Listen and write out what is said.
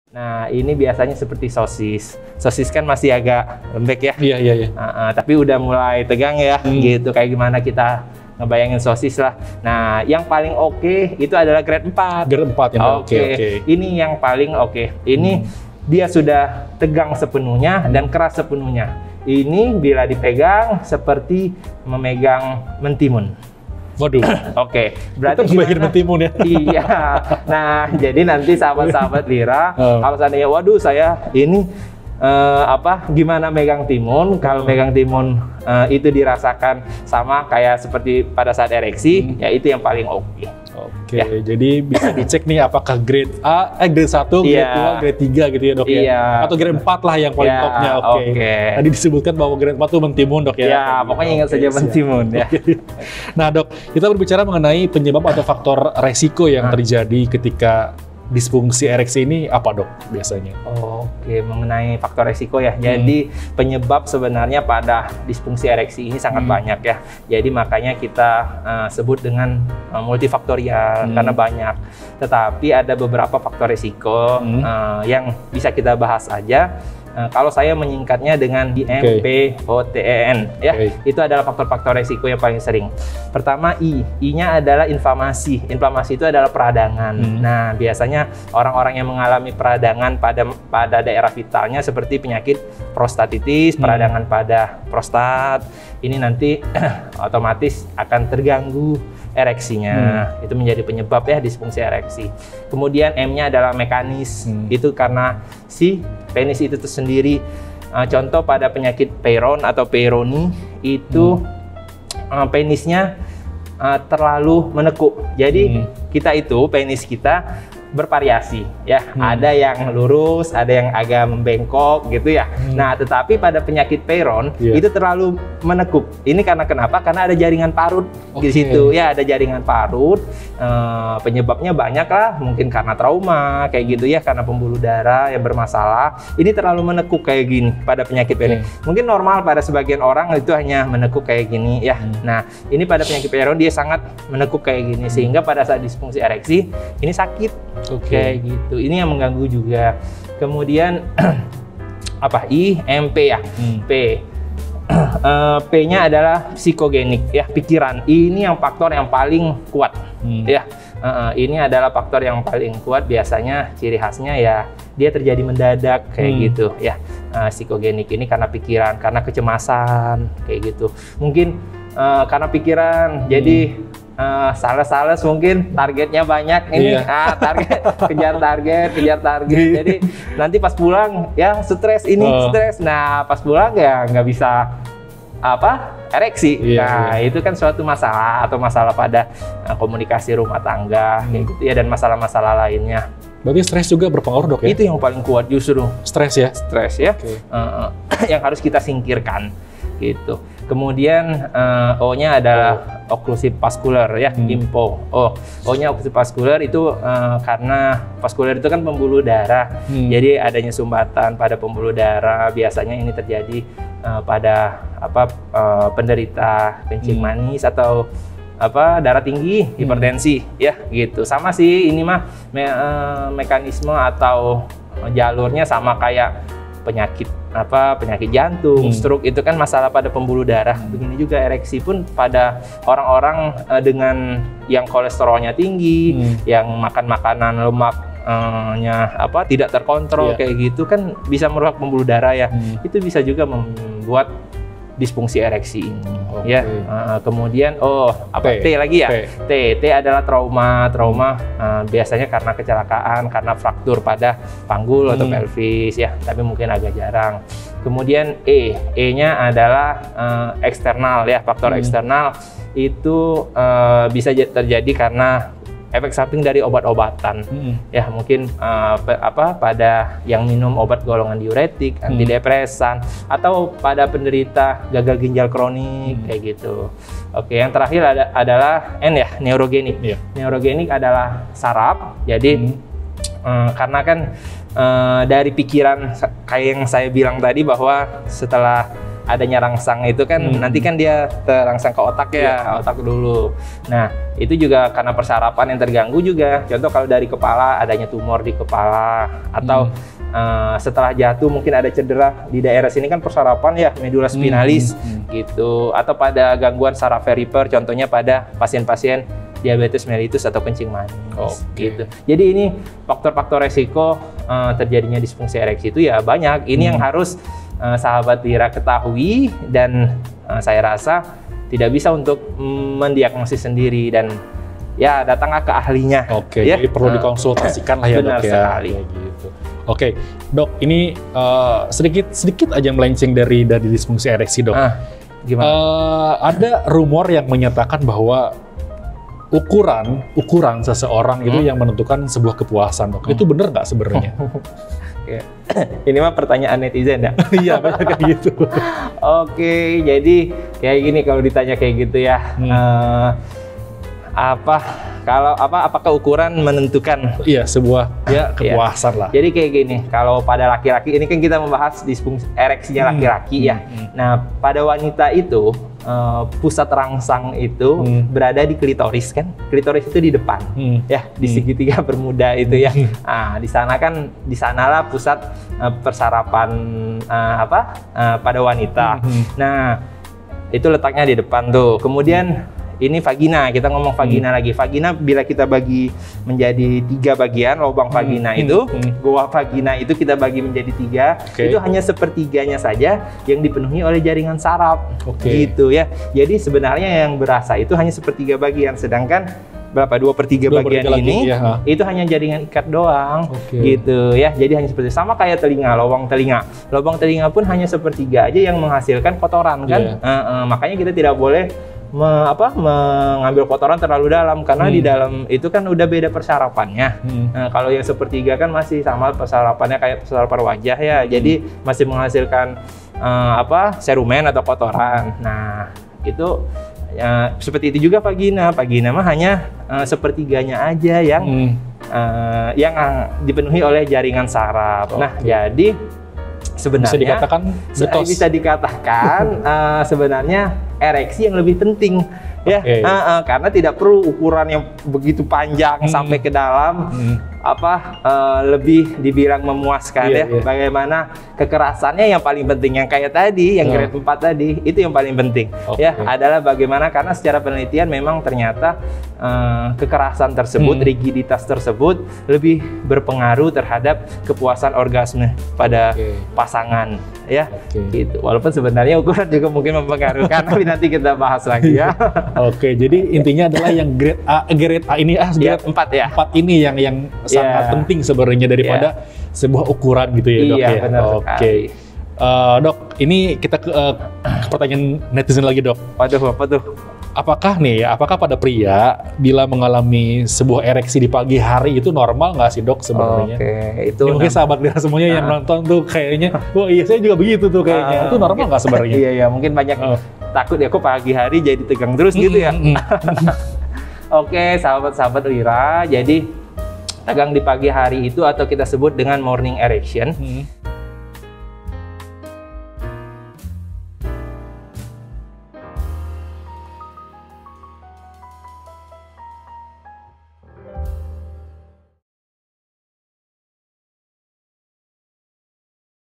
Nah, ini biasanya seperti sosis. Sosis kan masih agak lembek ya. Iya. Tapi udah mulai tegang ya, gitu. Kayak gimana kita ngebayangin sosis lah. Nah, yang paling oke itu adalah grade 4. Grade 4 ya. Oke. Ini yang paling oke. Ini dia sudah tegang sepenuhnya dan keras sepenuhnya. Ini bila dipegang seperti memegang mentimun. Waduh. Oke, berarti gimana? Mentimun ya? Iya. Nah, jadi nanti sahabat-sahabat Lira, kalau seandainya, waduh saya ini gimana megang timun? Kalau megang timun itu dirasakan sama kayak seperti pada saat ereksi, ya itu yang paling oke. Oke, jadi bisa dicek nih apakah grade A, grade 1, grade 2, grade 3 gitu ya dok ya? Atau grade 4 lah yang paling topnya, oke. Tadi disebutkan bahwa grade 4 itu mentimun dok ya? Ya, pokoknya ingat saja mentimun ya. Nah dok, kita berbicara mengenai penyebab atau faktor resiko yang terjadi ketika disfungsi ereksi ini apa dok biasanya? Oke, mengenai faktor resiko ya. Jadi penyebab sebenarnya pada disfungsi ereksi ini sangat banyak ya. Jadi makanya kita sebut dengan multifaktorial karena banyak. Tetapi ada beberapa faktor resiko yang bisa kita bahas aja. Kalau saya menyingkatnya dengan IMPOTEN ya, itu adalah faktor-faktor resiko yang paling sering. Pertama I-nya adalah inflamasi. Inflamasi itu adalah peradangan. Nah, biasanya orang-orang yang mengalami peradangan pada daerah vitalnya seperti penyakit prostatitis, peradangan pada prostat, ini nanti otomatis akan terganggu ereksinya. Itu menjadi penyebab ya disfungsi ereksi. Kemudian M-nya adalah mekanis. Itu karena si penis itu sendiri. Contoh pada penyakit Peyronie atau Peyronie itu penisnya terlalu menekuk. Jadi kita itu penis kita bervariasi ya. Ada yang lurus, ada yang agak membengkok gitu ya. Nah, tetapi pada penyakit Peyronie itu terlalu menekuk. Ini karena kenapa? Karena ada jaringan parut di situ ya, ada jaringan parut. Penyebabnya banyak lah, mungkin karena trauma kayak gitu ya, karena pembuluh darah yang bermasalah. Ini terlalu menekuk kayak gini pada penyakit Peyronie. Mungkin normal pada sebagian orang itu hanya menekuk kayak gini ya. Nah, ini pada penyakit Peyronie dia sangat menekuk kayak gini sehingga pada saat disfungsi ereksi ini sakit. Kayak gitu. Ini yang mengganggu juga. Kemudian IMP ya. P-nya adalah psikogenik ya, pikiran. Ini yang faktor yang paling kuat ya. Ini adalah faktor yang paling kuat. Biasanya ciri khasnya ya dia terjadi mendadak kayak gitu ya. Psikogenik ini karena pikiran, karena kecemasan kayak gitu. Mungkin karena pikiran jadi sales mungkin targetnya banyak ini, kejar target. Jadi nanti pas pulang ya stres stres. Nah, pas pulang ya nggak bisa ereksi. Itu kan suatu masalah atau masalah pada komunikasi rumah tangga kayak gitu ya, dan masalah-masalah lainnya. Berarti stres juga berpengaruh dok ya? Itu yang paling kuat justru. Stres ya? Stres ya. Yang harus kita singkirkan gitu. Kemudian O-nya adalah oklusif vaskular ya, IMPO. O-nya oklusif vaskular itu karena vaskular itu kan pembuluh darah. Jadi adanya sumbatan pada pembuluh darah. Biasanya ini terjadi pada penderita kencing manis atau darah tinggi, hipertensi ya gitu. Sama sih ini mah mekanisme atau jalurnya sama kayak penyakit jantung, stroke, itu kan masalah pada pembuluh darah. Begini juga ereksi pun pada orang-orang dengan yang kolesterolnya tinggi, yang makan makanan lemaknya tidak terkontrol kayak gitu kan bisa merusak pembuluh darah ya. Itu bisa juga membuat disfungsi ereksi ini ya. Kemudian T lagi ya. T adalah trauma biasanya karena kecelakaan, karena fraktur pada panggul atau pelvis ya, tapi mungkin agak jarang. Kemudian E-nya adalah eksternal ya, faktor eksternal itu bisa terjadi karena efek samping dari obat-obatan ya, mungkin pada yang minum obat golongan diuretik, antidepresan, atau pada penderita gagal ginjal kronik kayak gitu. Oke, yang terakhir adalah N ya, neurogenik. Neurogenik adalah saraf. Jadi karena kan dari pikiran kayak yang saya bilang tadi bahwa setelah adanya rangsang itu kan nanti kan dia terangsang ke otak ya, otak dulu. Nah, itu juga karena persarapan yang terganggu juga. Contoh kalau dari kepala, adanya tumor di kepala, atau setelah jatuh mungkin ada cedera di daerah sini kan persarapan ya, medula spinalis gitu. Atau pada gangguan saraf perifer, contohnya pada pasien-pasien diabetes mellitus atau kencing manis gitu. Jadi ini faktor-faktor resiko terjadinya disfungsi ereksi itu ya banyak. Ini yang harus sahabat Lira ketahui, dan saya rasa tidak bisa untuk mendiagnosis sendiri, dan ya datanglah ke ahlinya. Ya? Jadi perlu dikonsultasikan lah ya, Dok, ya. Sekali. Gitu. Dok, ini sedikit aja melenceng dari disfungsi ereksi, Dok. Gimana? Ada rumor yang menyatakan bahwa ukuran seseorang itu yang menentukan sebuah kepuasan, Dok. Itu benar nggak sebenarnya? Ini mah pertanyaan netizen ya? Iya, banyak kayak gitu. Jadi kayak gini kalau ditanya kayak gitu ya. Apakah ukuran menentukan sebuah kepuasan lah. Jadi kayak gini, kalau pada laki-laki, ini kan kita membahas disfungsi ereksinya laki-laki ya. Nah, pada wanita itu pusat rangsang itu berada di klitoris kan. Klitoris itu di depan ya, di segitiga bermuda itu ya. Nah, di sanalah pusat persarapan pada wanita. Nah, itu letaknya di depan tuh. Kemudian ini vagina, kita ngomong vagina lagi. Vagina bila kita bagi menjadi 3 bagian, lubang vagina itu, goa vagina itu kita bagi menjadi 3, itu hanya sepertiganya saja yang dipenuhi oleh jaringan saraf, gitu ya. Jadi sebenarnya yang berasa itu hanya sepertiga bagian, sedangkan berapa 2/3 bagian ini itu hanya jaringan ikat doang, gitu ya. Jadi hanya seperti sama kayak telinga, lubang telinga pun hanya sepertiga aja yang menghasilkan kotoran kan. Makanya kita tidak boleh mengambil kotoran terlalu dalam, karena di dalam itu kan udah beda persarapannya. Nah, kalau yang sepertiga kan masih sama persarapannya kayak persarapan wajah ya, jadi masih menghasilkan serumen atau kotoran. Nah, itu seperti itu juga vagina mah hanya sepertiganya aja yang dipenuhi oleh jaringan saraf. Nah, jadi sebenarnya bisa dikatakan sebenarnya ereksi yang lebih penting ya, karena tidak perlu ukuran yang begitu panjang sampai ke dalam, lebih dibilang memuaskan ya. Bagaimana kekerasannya yang paling penting, yang kayak tadi, yang grade 4 tadi, itu yang paling penting ya, adalah bagaimana, karena secara penelitian memang ternyata kekerasan tersebut, rigiditas tersebut lebih berpengaruh terhadap kepuasan orgasme pada pasangan ya, gitu. Walaupun sebenarnya ukuran juga mungkin mempengaruhi, tapi nanti kita bahas lagi ya. Jadi intinya adalah yang grade A ini, grade 4 ya. 4 ini yang sangat penting sebenarnya daripada sebuah ukuran gitu ya, Dok. Iya, benar sekali. Dok, ini kita ke pertanyaan netizen lagi, Dok. Waduh, apa tuh? Apakah pada pria bila mengalami sebuah ereksi di pagi hari itu normal nggak sih, Dok, sebenarnya? Itu ini mungkin sahabat Lira semuanya yang nonton tuh kayaknya, wah iya saya juga begitu tuh kayaknya. Itu normal nggak sebenarnya? Iya, mungkin banyak takut ya, kok pagi hari jadi tegang terus gitu ya. Sahabat-sahabat Lira, jadi tegang di pagi hari itu atau kita sebut dengan morning erection.